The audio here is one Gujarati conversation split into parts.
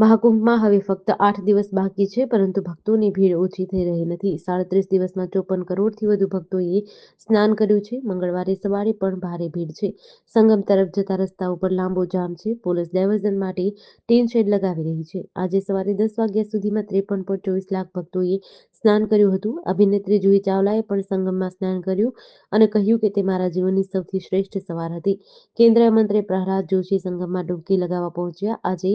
મહાકુંભમાં હવે ફક્ત 8 દિવસ બાકી છે, પરંતુ ભક્તોની ભીડ ઓછી થઈ રહી નથી. 37 દિવસમાં 54 કરોડથી વધુ ભક્તોએ સ્નાન કર્યું છે. મંગળવારે સવારે પણ ભારે ભીડ છે. સંગમ તરફ જતા રસ્તા ઉપર લાંબો જામ છે. પોલીસ ડાયવર્ઝન માટે ટીન શેડ લગાવી રહી છે. આજે સવારે 10 વાગ્યા સુધીમાં 53.24 લાખ ભક્તોએ સ્નાન કર્યું હતું. અભિનેત્રી જુહી ચાવલાએ પણ સંગમમાં સ્નાન કર્યું અને કહ્યું કે તે મારા જીવનની સૌથી શ્રેષ્ઠ સવાર હતી. કેન્દ્રીય મંત્રી પ્રહલાદ જોશી સંગમમાં ડૂબકી લગાવવા પહોંચ્યા. આજે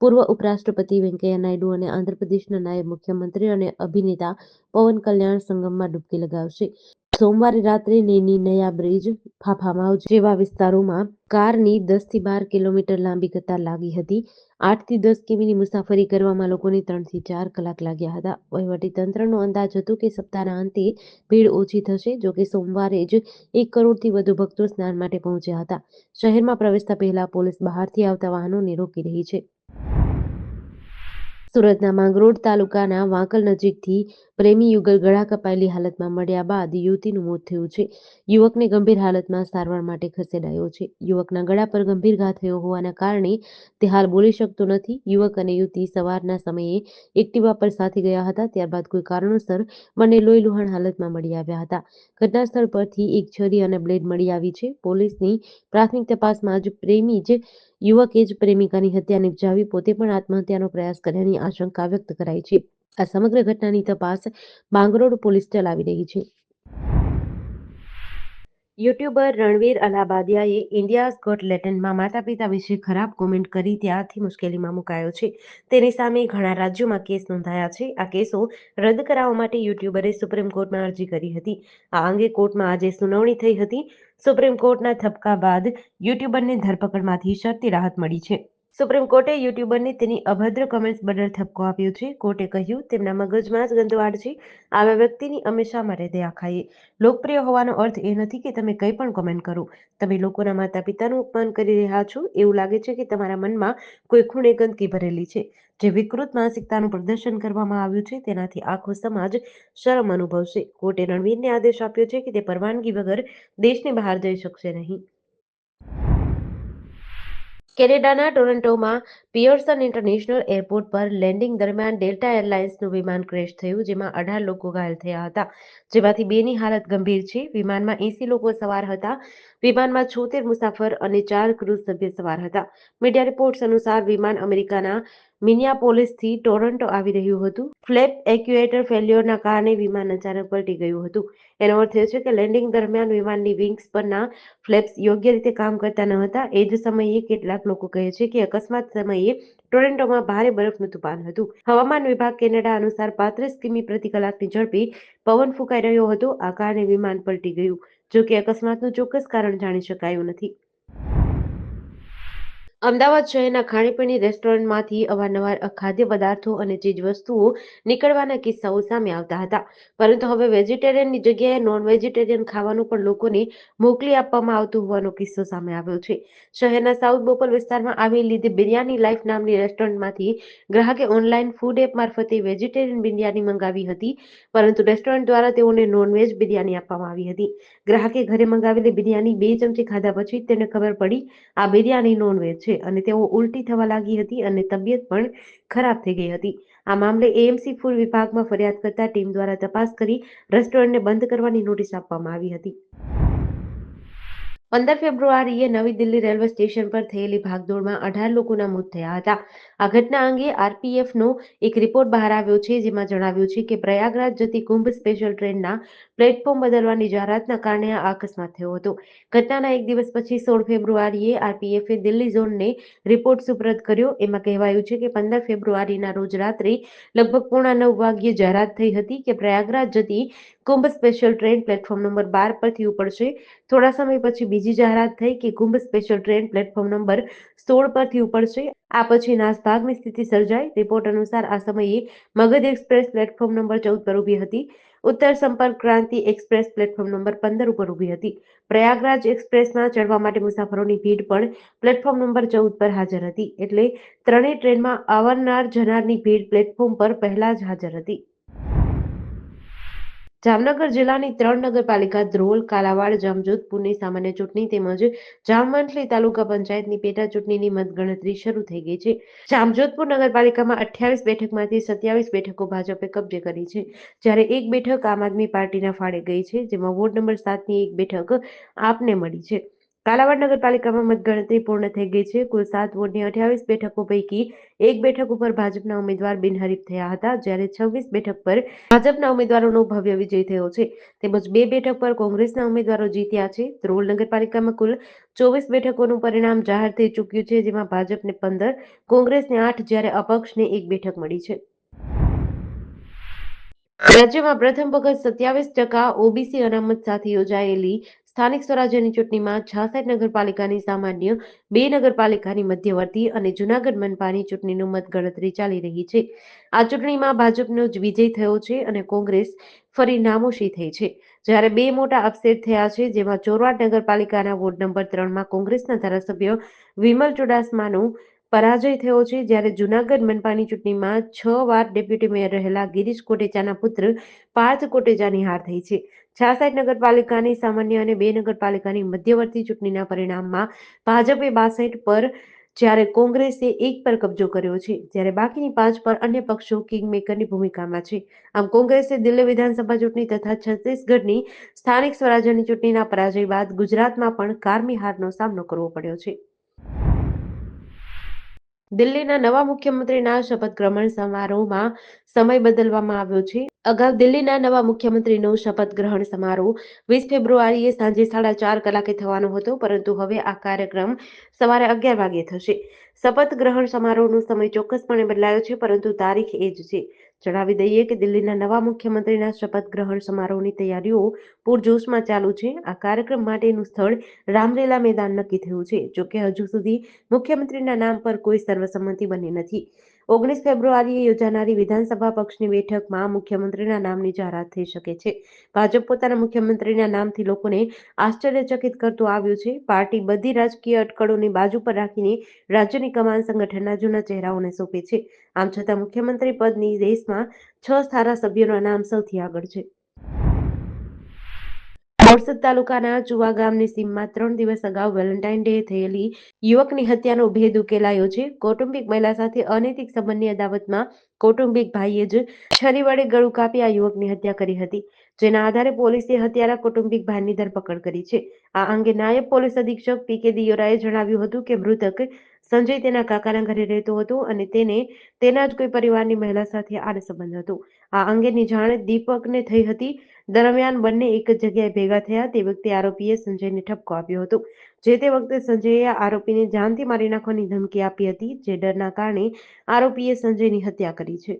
પૂર્વ ઉપરાષ્ટ્રપતિ વેંકૈયા નાયડુ અને આંધ્રપ્રદેશના નાયબ મુખ્યમંત્રી અને અભિનેતા પવન કલ્યાણ સંગમમાં ડૂબકી લગાવશે. સોમવારે રાત્રે નેની, નયા બ્રિજ, ફાફામાઉ જેવા વિસ્તારોમાં કારની 10 થી 12 કિલોમીટર લાંબી કતાર લાગી હતી. 8 થી 10 કિમીની મુસાફરી કરવામાં લોકોને 3 થી 4 કલાક લાગ્યા હતા. વહીવટીતંત્રનો અંદાજ હતો કે સપ્તાહના અંતે ભીડ ઓછી થશે. જોકે સોમવારે જ 1 કરોડથી વધુ ભક્તો સ્નાન માટે પહોંચ્યા હતા. શહેરમાં પ્રવેશતા પહેલા પોલીસ બહારથી આવતા વાહનોને રોકી રહી છે. સુરતના માંગરોળ તાલુકાના વાંકલ નજીકથી પ્રેમી યુગલ ગળા કપાયેલી હાલતમાં મળ્યા બાદ યુવતીનું મોત થયું છે. યુવકને ગંભીર હાલતમાં સારવાર માટે ખસેડાયો છે. યુવકના ગળા પર ગંભીર ઘા થયો હોવાના કારણે તે હાલ બોલી શકતો નથી. યુવક અને યુવતી સવારના સમયે એક્ટિવા પર સાથે ગયા હતા. ત્યારબાદ કોઈ કારણોસર બંને લોહીલુહાણ હાલતમાં મળી આવ્યા હતા. ઘટના સ્થળ પરથી એક છરી અને બ્લેડ મળી આવી છે. પોલીસની પ્રાથમિક તપાસમાં યુવકે જ પ્રેમિકાની હત્યા નિપજાવી પોતે પણ આત્મહત્યાનો પ્રયાસ કર્યાની આશંકા વ્યક્ત કરાઈ છે. આ સમગ્ર ઘટનાની તપાસ માંગરોળ પોલીસ ચલાવી રહી છે. યુટ્યુબર રણવીર અલાહાબાદિયાએ ઇન્ડિયાઝ ગોટ લેટેન્ટમાં માતા-પિતા વિશે ખરાબ કોમેન્ટ કરી ત્યારથી મુશ્કેલીમાં મુકાયો છે. તેની સામે ઘણા રાજ્યોમાં કેસ નોંધાયા છે. આ કેસો રદ કરાવવા માટે યુટ્યુબરે સુપ્રીમ કોર્ટમાં અરજી કરી હતી. આ અંગે કોર્ટમાં આજે સુનાવણી થઈ હતી. સુપ્રીમ કોર્ટના ઠપકા બાદ યુટ્યુબરને ધરપકડમાંથી શરતી રાહત મળી છે. સુપ્રીમ કોર્ટે યુટ્યુબરને તેની અભદ્ર કમેન્ટ્સ બદલ ઠપકો આપ્યો છે. કોર્ટે કહ્યું, તેમના મગજમાં જ ગંદવાડ છે. આવા વ્યક્તિની અમે શા માટે દયા ખાઈએ? લોકપ્રિય હોવાનો અર્થ એ નથી કે તમે કંઈ પણ કોમેન્ટ કરો. તમે લોકોના માતા-પિતાનું અપમાન કરી રહ્યા છો. એવું લાગે છે કે તમારા મનમાં કોઈ ખૂણે ગંદકી ભરેલી છે. જે વિકૃત માનસિકતાનું પ્રદર્શન કરવામાં આવ્યું છે, તેનાથી આખો સમાજ શરમ અનુભવશે. કોર્ટે રણવીરને આદેશ આપ્યો છે કે તે પરવાનગી વગર દેશની બહાર જઈ શકશે નહીં. કેનેડાના ટોરન્ટોમાં પિયર્સન ઇન્ટરનેશનલ એરપોર્ટ પર લેન્ડિંગ દરમિયાન ડેલ્ટા એરલાઇન્સનું વિમાન ક્રેશ થયું, જેમાં 18 લોકો ઘાયલ થયા હતા, જેમાંથી 2ની હાલત ગંભીર છે. વિમાનમાં 80 લોકો સવાર હતા. વિમાનમાં 76 મુસાફર અને 4 ક્રૂઝ સભ્ય સવાર હતા. મીડિયા રિપોર્ટ્સ અનુસાર વિમાન અમેરિકાના મિનિયાપોલિસથી ટોરન્ટો આવી રહ્યું હતું. ફ્લેપ એક્યુએટર ફેલ્યોરના કારણે વિમાન અચાનક પલટી ગયું હતું. એનો અર્થ એ છે કે લેન્ડિંગ દરમિયાન વિમાનની વિંગ્સ પરના ફ્લેપ્સ યોગ્ય રીતે કામ કરતા ન હતા. એ જ સમયે કેટલાક લોકો કહે છે કે અકસ્માત સમયે ટોરન્ટોમાં ભારે બરફનું તુફાન હતું. હવામાન વિભાગ કેનેડા અનુસાર 35 કિમી પ્રતિ કલાકની ઝડપે પવન ફૂંકાઈ રહ્યો હતો. આ કારણે વિમાન પલટી ગયું. જો કે અકસ્માતનું ચોક્કસ કારણ જાણી શકાયું નથી. અમદાવાદ શહેરના ખાણીપીણી રેસ્ટોરન્ટમાંથી અવારનવાર ખાદ્ય પદાર્થો અને ચીજવસ્તુઓ નીકળવાના કિસ્સાઓ સામે આવતા હતા, પરંતુ હવે વેજીટેરિયનની જગ્યાએ નોન વેજીટેરિયન ખાવાનું પણ લોકોને મોકલી આપવામાં આવતું હોવાનો કિસ્સો સામે આવ્યો છે. શહેરના સાઉથ બોપલ વિસ્તારમાં આવેલી ધ બિરયાની લાઈફ નામની રેસ્ટોરન્ટમાંથી ગ્રાહકે ઓનલાઈન ફૂડ એપ મારફતે વેજીટેરિયન બિરયાની મંગાવી હતી, પરંતુ રેસ્ટોરન્ટ દ્વારા તેઓને નોન-વેજ બિરયાની આપવામાં આવી હતી. ગ્રાહકે ઘરે મંગાવેલી બિરયાની 2 ચમચી ખાધા પછી તેને ખબર પડી આ બિરયાની નોન-વેજ છે અને તેઓ ઉલટી થવા લાગી હતી અને તબિયત પણ ખરાબ થઈ ગઈ હતી. આ મામલે એએમસી ફૂડ વિભાગમાં ફરિયાદ કરતા ટીમ દ્વારા તપાસ કરી રેસ્ટોરન્ટને બંધ કરવાની નોટિસ આપવામાં આવી હતી. 15 ફેબ્રુઆરીએ નવી દિલ્હી રેલવે સ્ટેશન પર થયેલી ભાગદોડમાં 18 લોકોના મોત થયા હતા. આ ઘટના અંગે આરપીએફનો એક રિપોર્ટ બહાર આવ્યો છે, જેમાં જણાવ્યું છે કે પ્રયાગરાજ જતી કુંભ સ્પેશિયલ ટ્રેનના પ્લેટફોર્મ બદલવાની જાહેરાતના કારણે આ અકસ્માત થયો હતો. ઘટનાના એક દિવસ પછી 16 ફેબ્રુઆરીએ આરપીએફે દિલ્હી ઝોનને રિપોર્ટ સુપરત કર્યો. એમાં કહેવાયું છે કે 15 ફેબ્રુઆરીના રોજ રાત્રે લગભગ 8:45 વાગ્યે જાહેરાત થઈ હતી કે પ્રયાગરાજ જતી Kumbh special train platform number 12 પરથી ઉપડશે. થોડા સમય પછી બીજી જાહેરાત થઈ કે Kumbh special train platform number 16 પરથી ઉપડશે. આ પછી નાસભાગની સ્થિતિ સર્જાઈ. રિપોર્ટ અનુસાર આ સમયે મગધ એક્સપ્રેસ પ્લેટફોર્મ નંબર 14 પર ઊભી હતી. ઉત્તર સંપર્ક ક્રાંતિ એક્સપ્રેસ પ્લેટફોર્મ નંબર 15 ઉપર ઊભી હતી. પ્રયાગરાજ એક્સપ્રેસમાં ચડવા માટે મુસાફરોની ભીડ પણ પ્લેટફોર્મ નંબર 14 પર હાજર હતી. એટલે ત્રણેય ટ્રેનમાં આવનાર જનારની ભીડ પ્લેટફોર્મ પર પહેલા જ હાજર હતી. જામનગર જિલ્લાની 3 નગરપાલિકા ધ્રોલ, કાલાવાડ, જામજોધપુરની સામાન્ય ચૂંટણી તેમજ જામવંથલી તાલુકા પંચાયતની પેટા ચૂંટણીની મતગણતરી શરૂ થઈ ગઈ છે. જામજોધપુર નગરપાલિકામાં 28 બેઠકમાંથી 27 બેઠકો ભાજપે કબજે કરી છે, જ્યારે એક બેઠક આમ આદમી પાર્ટીના ફાળે ગઈ છે, જેમાં વોર્ડ નંબર 7ની એક બેઠક આપને મળી છે. કાલાવાડ નગરપાલિકામાં મતગણતરી પૂર્ણ થઈ ગઈ છે. કુલ 7 વોર્ડની 28 બેઠકો પૈકી એક બેઠક ઉપર ભાજપના ઉમેદવાર બિનહરીફ થયા હતા, જ્યારે 26 બેઠક પર ભાજપના ઉમેદવારોનો ભવ્ય વિજય થયો છે, તેમજ 2 બેઠક પર કોંગ્રેસના ઉમેદવારો જીત્યા છે. ધ્રોલ નગરપાલિકામાં કુલ 24 બેઠકોનું પરિણામ જાહેર થઈ ચૂક્યું છે, જેમાં ભાજપને 15, કોંગ્રેસને 8, જ્યારે અપક્ષને 1 બેઠક મળી છે. રાજ્યમાં પ્રથમ વખત 27% ઓબીસી અનામત સાથે યોજાયેલી સ્થાનિક સ્વરાજ્યની ચૂંટણીમાં 66 નગરપાલિકાની સામાન્ય, 2 નગરપાલિકાની મધ્યવર્તી અને જૂનાગઢ મનપાની ચૂંટણીનું મતગણતરી ચાલી રહી છે. આ ચૂંટણીમાં ભાજપનો જ વિજય થયો છે અને કોંગ્રેસ ફરી નામોશી થઈ છે, જ્યારે 2 મોટા અપસેટ થયા છે, જેમાં ચોરવાડ નગરપાલિકાના વોર્ડ નંબર 3માં કોંગ્રેસના ધારાસભ્ય વિમલ ચુડાસમાનો પરાજય થયો છે, જ્યારે જૂનાગઢ મનપાની ચૂંટણીમાં 6 વાર ડેપ્યુટી મેયર રહેલા ગિરીશ કોટેચાના પુત્ર પાર્થ કોટેચાની હાર થઈ છે. 66 નગરપાલિકાની સામાન્ય અને 2 નગરપાલિકાની મધ્યવર્તી ચૂંટણીના પરિણામમાં ભાજપે 62 પર, જ્યારે કોંગ્રેસે 1 પર કબજો કર્યો છે, જ્યારે બાકીની 5 પર અન્ય પક્ષો કિંગમેકરની ભૂમિકામાં છે. આમ કોંગ્રેસે દિલ્હી વિધાનસભા ચૂંટણી તથા છત્તીસગઢની સ્થાનિક સ્વરાજ્યની ચૂંટણીના પરાજય બાદ ગુજરાતમાં પણ કારમી હારનો સામનો કરવો પડ્યો છે. દિલ્હીના નવા મુખ્યમંત્રીના શપથ ગ્રહણ સમારોહમાં સમય બદલવામાં આવ્યો છે. અગાઉ દિલ્હીના નવા મુખ્યમંત્રીનો શપથ ગ્રહણ સમારોહ 20 ફેબ્રુઆરીએ સાંજે 4:30 કલાકે થવાનો હતો, પરંતુ હવે આ કાર્યક્રમ સવારે 11 વાગ્યે થશે. શપથ ગ્રહણ સમારોહનો સમય ચોક્કસપણે બદલાયો છે, પરંતુ તારીખ એ જ છે. જણાવી દઈએ કે દિલ્હીના નવા મુખ્યમંત્રીના શપથ ગ્રહણ સમારોહની તૈયારીઓ પૂરજોશમાં ચાલુ છે. આ કાર્યક્રમ માટેનું સ્થળ રામલીલા મેદાન નક્કી થયું છે. જોકે હજુ સુધી મુખ્યમંત્રીના નામ પર કોઈ સર્વસંમતિ બની નથી. 19 ફેબ્રુઆરીએ યોજાનારી વિધાનસભા પક્ષની બેઠકમાં મુખ્યમંત્રીના નામની જાહેરાત થઈ શકે છે. ભાજપ પોતાના મુખ્યમંત્રીના નામથી લોકોને આશ્ચર્યચકિત કરતું આવ્યું છે. પાર્ટી બધી રાજકીય અટકળોને બાજુ પર રાખીને રાજ્યની કમાન સંગઠનના જૂના ચહેરાઓને સોંપે છે. આમ છતાં મુખ્યમંત્રી પદની રેસમાં 6 ધારાસભ્યોના નામ સૌથી આગળ છે. બોરસદ તાલુકાના ચુવા ગામની સીમમાં 3 દિવસ અગાઉ વેલેન્ટાઇન ડે થયેલી યુવકની હત્યાનો ભેદ ઉકેલાયો છે. કૌટુંબિક મહિલા સાથે અનૈતિક સંબંધની અદાવતમાં કૌટુંબિક ભાઈએ જ છરી વડે ગળું કાપી આ યુવકની હત્યા કરી હતી, જેના આધારે પોલીસે હત્યારા કૌટુંબિક ભાઈની ધરપકડ કરી છે. આ અંગે નાયબ પોલીસ અધિક્ષક પી.કે. દિયોરાએ જણાવ્યું હતું કે મૃતક સંજય તેના કાકાના ઘરે રહેતો હતો અને તેને તેના જ કોઈ પરિવારની મહિલા સાથે આડ સંબંધ હતો. આ અંગેની જાણ દીપકને થઈ હતી. દરમિયાન બંને એક જ જગ્યાએ ભેગા થયા તે વખતે આરોપીએ સંજયને ઠપકો આપ્યો હતો. જે તે વખતે સંજયે આરોપીને જાનથી મારી નાખવાની ધમકી આપી હતી, જે ડરના કારણે આરોપીએ સંજયની હત્યા કરી છે.